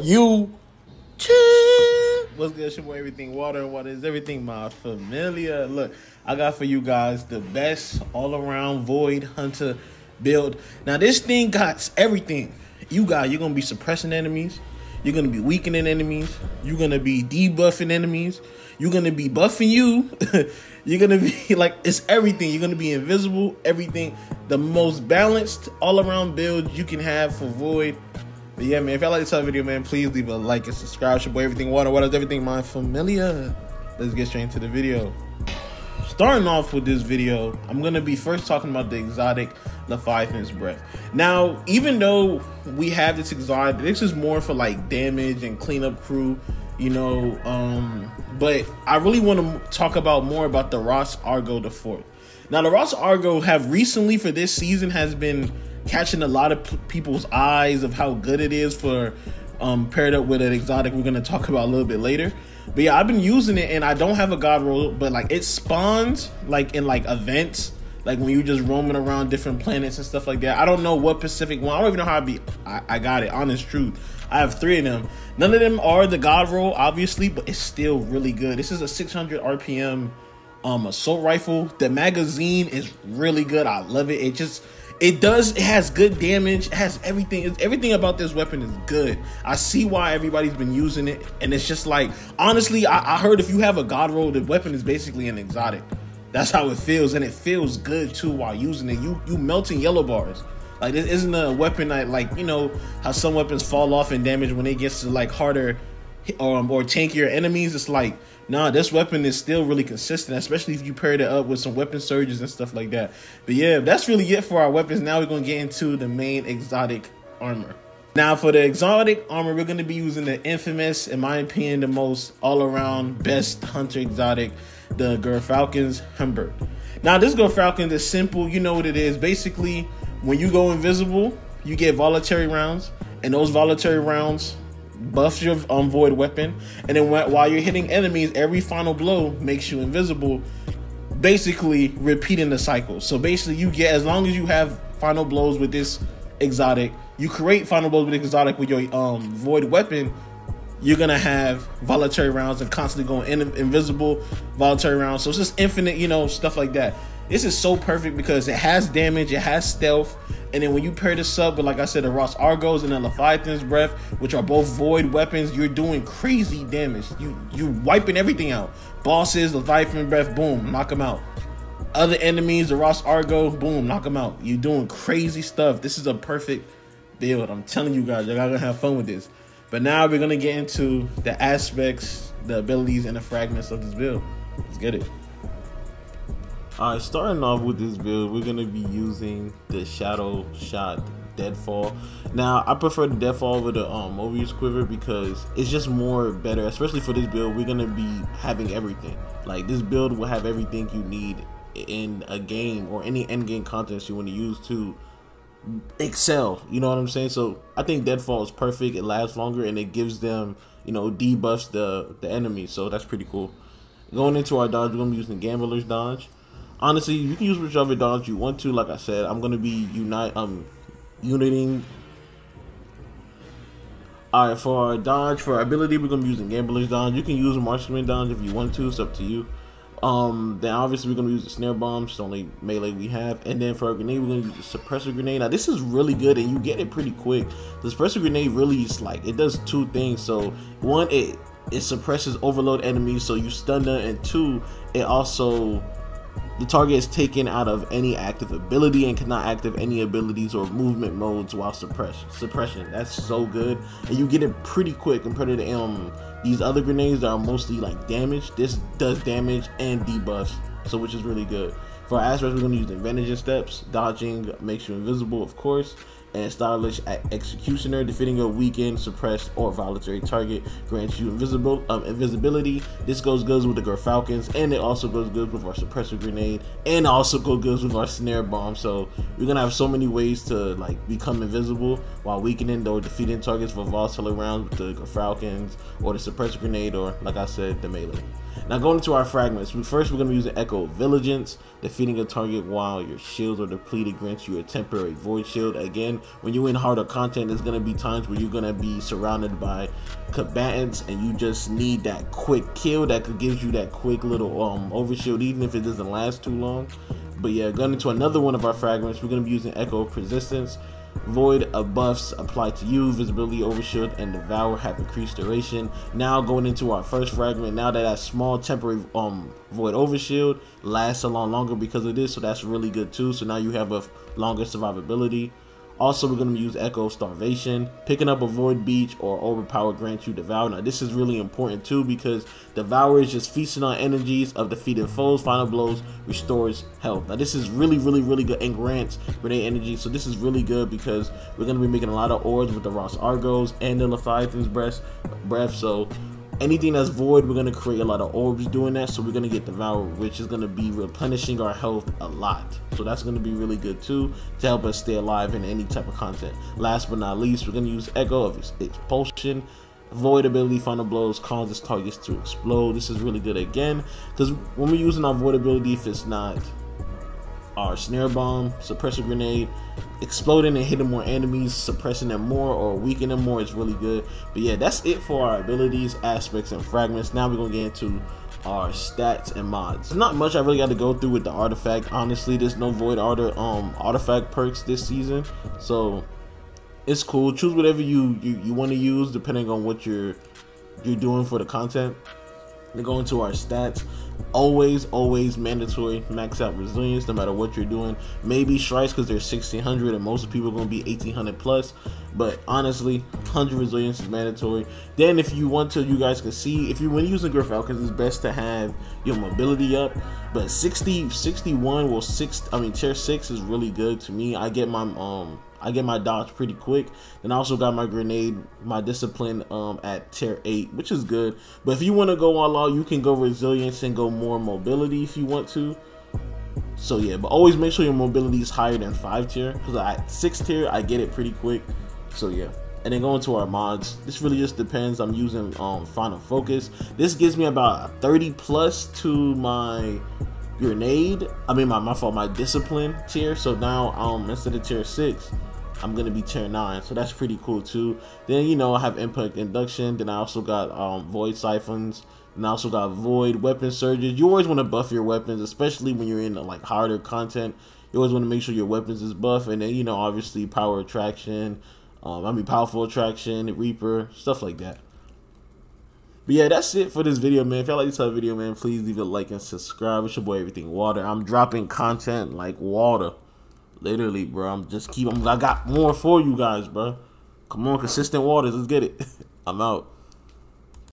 You what's good? It's your boy Everything Water. Water is everything, my familia. Look, I got for you guys the best all-around Void Hunter build. Now this thing got everything. You're gonna be suppressing enemies, you're gonna be weakening enemies, you're gonna be debuffing enemies, you're gonna be buffing you. You're gonna be like, it's everything. You're gonna be invisible, everything. The most balanced all-around build you can have for Void. But yeah, man, if y'all like this video, man, please leave a like and subscribe. It's your boy Everything Water. What is everything, my familia? Let's get straight into the video. Starting off with this video, I'm gonna be first talking about the exotic Leviathan's Breath. Now, even though we have this exotic, this is more for like damage and cleanup crew, you know, but I really want to talk about more about the Ross Argo the Fourth. Now, the Ross Argo have recently for this season has been catching a lot of people's eyes of how good it is for paired up with an exotic we're going to talk about a little bit later. But yeah, I've been using it and I don't have a god roll, but like it spawns like in like events, like when you're just roaming around different planets and stuff like that. I don't know what Pacific one. I don't even know how I got it, honest truth. I have 3 of them. None of them are the god roll, obviously, but it's still really good. This is a 600 RPM assault rifle. The magazine is really good. I love it. It has good damage. It has everything. Everything about this weapon is good. I see why everybody's been using it. And it's just like, honestly, I heard if you have a god roll, the weapon is basically an exotic. That's how it feels. And it feels good too while using it. You melting yellow bars. Like, this isn't a weapon that, like, you know, how some weapons fall off in damage when it gets to, like, harder or tankier enemies. It's like, nah, this weapon is still really consistent, especially if you paired it up with some weapon surges and stuff like that. But yeah, that's really it for our weapons. Now we're going to get into the main exotic armor. Now, for the exotic armor, we're going to be using the infamous, in my opinion, the most all-around best hunter exotic, the Gerfalcon's Humbert. Now, this Gerfalcon is simple. You know what it is. Basically, when you go invisible, you get voluntary rounds, and those voluntary rounds buffs your void weapon, and then while you're hitting enemies, every final blow makes you invisible, basically repeating the cycle. So basically, you get, as long as you have final blows with this exotic, you create final blows with exotic with your void weapon, you're gonna have voluntary rounds and constantly going invisible voluntary rounds. So it's just infinite, you know, stuff like that. This is so perfect because it has damage, it has stealth, and then when you pair this up with, like I said, the Ross Argos and the Leviathan's Breath, which are both void weapons, you're doing crazy damage. You wiping everything out. Bosses, Leviathan Breath, boom, knock them out. Other enemies, the Ross Argo, boom, knock them out. You're doing crazy stuff. This is a perfect build. I'm telling you guys, you're gonna have fun with this. But now we're gonna get into the aspects, the abilities, and the fragments of this build. Let's get it. Alright, starting off with this build, we're going to be using the Shadow Shot Deadfall. Now, I prefer the Deadfall over the Mobius Quiver because it's just more better, especially for this build. We're going to be having everything. Like, this build will have everything you need in a game or any endgame content you want to use to excel. You know what I'm saying? So, I think Deadfall is perfect. It lasts longer and it gives them, you know, debuffs the enemy. So, that's pretty cool. Going into our dodge, we're going to be using Gambler's Dodge. Honestly, you can use whichever dodge you want to. Like I said, I'm gonna be uniting. Alright, for our dodge, for our ability, we're gonna be using Gambler's Dodge. You can use a Marksman Dodge if you want to, it's up to you. Then obviously we're gonna use the Snare Bomb, it's the only melee we have. And then for our grenade, we're gonna use the Suppressor Grenade. Now this is really good and you get it pretty quick. The Suppressor Grenade really is like, it does 2 things. So one, it suppresses overload enemies, so you stun them, and 2, it also, the target is taken out of any active ability and cannot activate any abilities or movement modes while suppression. That's so good, and you get it pretty quick compared to these other grenades that are mostly like damage. This does damage and debuffs, so which is really good. For our aspects, we're going to use Advantage in Steps. Dodging makes you invisible, of course. And Stylish Executioner, defeating a weakened, suppressed, or voluntary target grants you invisibility. This goes good with the Gerfalcons, and it also goes good with our Suppressor Grenade, and also goes good with our Snare Bomb. So we're gonna have so many ways to like become invisible while weakening or defeating targets for volatile rounds with the Gerfalcons or the Suppressor Grenade, or like I said, the melee. Now going into our fragments, we're going to use the Echo of Vigilance. Defeating a target while your shields are depleted grants you a temporary void shield. Again, when you're in harder content, there's going to be times where you're going to be surrounded by combatants and you just need that quick kill that could give you that quick little overshield, even if it doesn't last too long. But yeah, going into another one of our fragments, we're going to be using Echo of Persistence. Void buffs apply to you, visibility, overshield, and devour have increased duration. Now going into our first fragment, now that small temporary void overshield lasts a lot longer because of this, so that's really good too. So now you have a longer survivability. Also, we're going to use Echo of Starvation. Picking up a Void Beach or Overpower grants you Devour. Now, this is really important too because Devour is just feasting on energies of defeated foes. Final Blows restores health. Now, this is really good and grants grenade energy. So this is really good because we're going to be making a lot of orbs with the Ross Argos and the Leviathan's Breath. So anything that's void, we're going to create a lot of orbs doing that, so we're going to get Devour, which is going to be replenishing our health a lot. So that's going to be really good too to help us stay alive in any type of content. Last but not least, we're going to use Echo of Expulsion. Void ability, Final Blows causes targets to explode. This is really good again because when we're using our void ability, if it's not our Snare Bomb, Suppressor Grenade, exploding and hitting more enemies, suppressing them more or weakening them more is really good. But yeah, that's it for our abilities, aspects, and fragments. Now we're gonna get into our stats and mods. There's not much I really got to go through with the artifact. Honestly, there's no void artifact perks this season, so it's cool. Choose whatever you want to use depending on what you're doing for the content. To go into our stats, always mandatory max out resilience no matter what you're doing. Maybe strikes because they're 1600 and most people are going to be 1800 plus, but honestly 100 resilience is mandatory. Then if you want to, you guys can see when using Griff Falcons, it's best to have your mobility up, but 61, well tier 6 is really good to me. I get my dodge pretty quick. Then I also got my grenade, my discipline at tier 8, which is good. But if you want to go all out, you can go resilience and go more mobility if you want to. So yeah, but always make sure your mobility is higher than 5 tier, because at 6 tier I get it pretty quick. So yeah. And then going to our mods, this really just depends. I'm using Final Focus. This gives me about 30 plus to my grenade. I mean my discipline tier. So now instead of tier 6, I'm gonna be tier 9, so that's pretty cool too. Then I have Impact Induction. Then I also got Void Siphons, and I also got Void Weapon Surges. You always want to buff your weapons, especially when you're in like harder content. You always want to make sure your weapons is buff. And then obviously Power Attraction, Powerful Attraction, Reaper, stuff like that. But yeah, that's it for this video, man. If y'all like this type of video, man, please leave a like and subscribe. It's your boy Everything Water. I'm dropping content like water. Literally, bro. I got more for you guys, bro. Come on, consistent waters. Let's get it. I'm out.